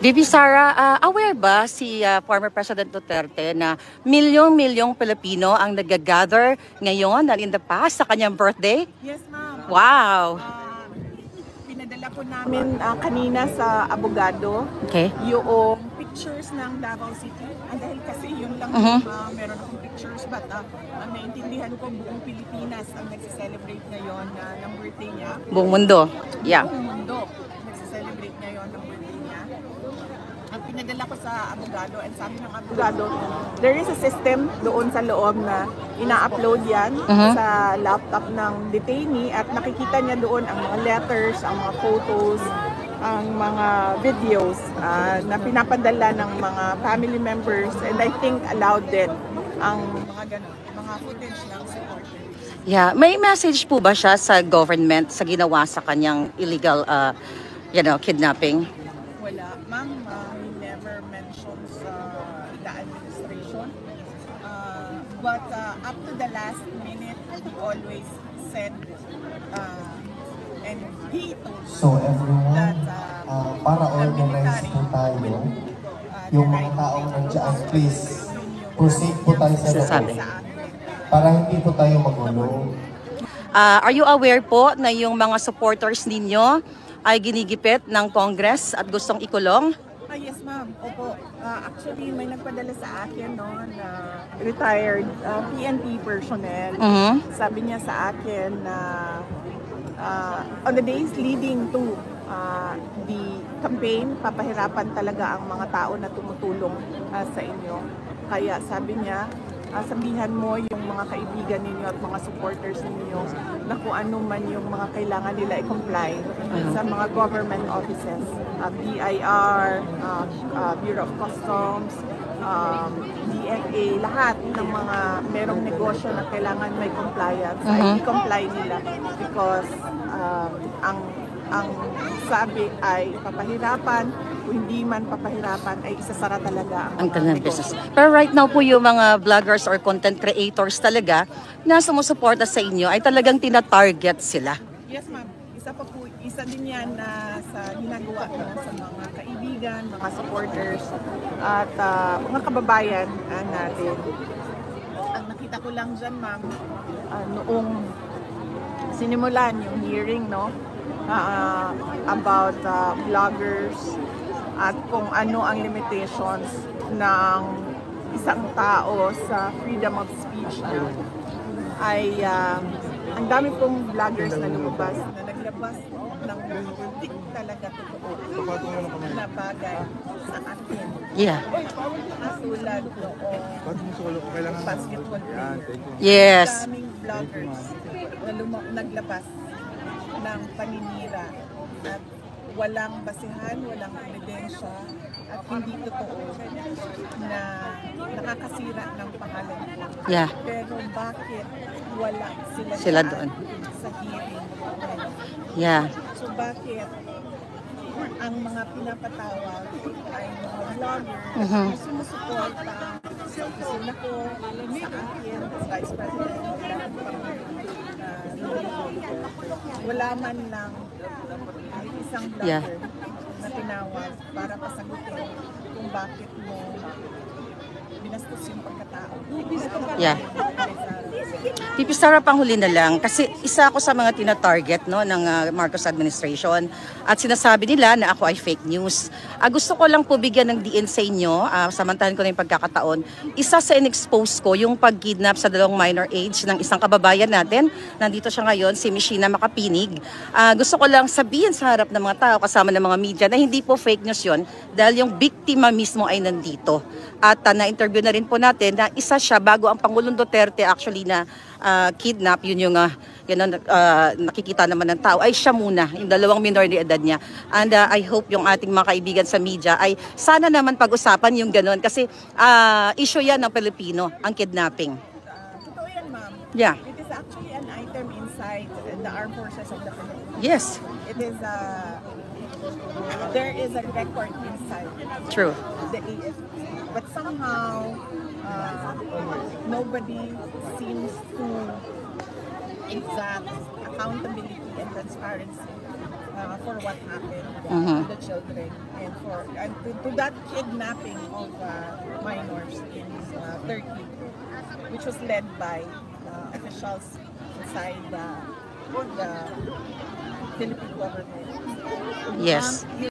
VP Sara, aware ba si former President Duterte na milyong-milyong Pilipino ang nag-gather ngayon and in the past sa kanyang birthday? Yes, ma'am. Wow! Pinadala po namin kanina sa abogado yung pictures ng Davao City. Dahil kasi yung lang meron akong pictures, but naintindihan ko buong Pilipinas ang nagse-celebrate ngayon ng birthday niya. Buong mundo. Yeah. Buong mundo nagse-celebrate ngayon ng birthday niya. Ang pinadala ko sa abogado, and sabi ng abogado, there is a system doon sa loob na ina-upload yan sa laptop ng detainee at nakikita niya doon ang mga letters, ang mga photos, ang mga videos na pinapadala ng mga family members, and I think allowed din ang mga ganun, mga footage ng supporters. Yeah, may message po ba siya sa government sa ginawa sa kanyang illegal kidnapping? Wala, ma'am. He never mentions the administration. But up to the last minute, he always said and he told so everyone, that para organize po tayo, yung mga taong nandiyan, please, proceed po tayo sa loob. Para hindi po tayo magulo. Are you aware po na yung mga supporters ninyo ay ginigipit ng Congress at gustong ikulong? Yes, ma'am. Opo. Actually, may nagpadala sa akin na retired PNP personnel. Sabi niya sa akin na on the days leading to the campaign, papahirapan talaga ang mga tao na tumutulong sa inyo. Kaya sabi niya, sabihan mo yung mga kaibigan ninyo at mga supporters ninyo na kung ano man yung mga kailangan nila i-comply sa mga government offices, BIR, Bureau of Customs, DFA, lahat ng mga merong negosyo na kailangan may compliance, ay i-comply nila because ang sabi ay papahirapan, kung hindi man papahirapan ay isasara talaga ang mga business. Pero right now po yung mga vloggers or content creators talaga na sumusuporta sa inyo ay talagang tina-target sila. Yes, ma'am. Isa din yan na sa ginagawa sa mga kaibigan, mga supporters at mga kababayan natin. Ang nakita ko lang dyan, ma'am, noong sinimulan yung hearing, about vloggers at kung ano ang limitations ng isang tao sa freedom of speech niya, ay ang dami pong vloggers na lumabas, na naglabas ng hindi talaga totoo na bagay sa atin. Yeah. Katulad noong basketball player. Yes. Daming vloggers na naglabas ng paninira at walang basihan, walang ebidensya at hindi totoo na nakakasira ng pangalan nila. Yeah. Pero bakit wala sila doon sa hearing? Yeah. So bakit ang mga pinapatawag ay mga vloggers na sumusuporta sa opisina ko, sa akin, as Vice President, wala man lang isang vlogger na tinawag para pasagutin kung bakit mo binastos yung pagkatao. Yeah. VP Sara, panghuli na lang kasi isa ako sa mga tina-target ng Marcos administration at sinasabi nila na ako ay fake news. Gusto ko lang po bigyan ng diin sa inyo, samantahan ko na yung pagkakataon. Isa sa in-expose ko yung pag-kidnap sa 2 minor age ng isang kababayan natin. Nandito siya ngayon, si Mishina Makapinig. Gusto ko lang sabihin sa harap ng mga tao kasama ng mga media na hindi po fake news yun dahil yung biktima mismo ay nandito. At na-interview na rin po natin na isa siya bago ang Pangulong Duterte actually na kidnap, yun yung nakikita naman ng tao, ay siya muna, yung 2 minor de edad niya. And I hope yung ating mga kaibigan sa media ay sana naman pag-usapan yung ganun kasi issue yan ng Pilipino, ang kidnapping. Totoo yan, ma'am. Yeah. It is actually an item inside the armed forces of the Philippines. Yes. It is there is a record inside. True. The AFP. But somehow, nobody seems to exact accountability and transparency for what happened Mhm. to the children and to that kidnapping of minors in Turkey, which was led by officials inside the Philippine government. Yes.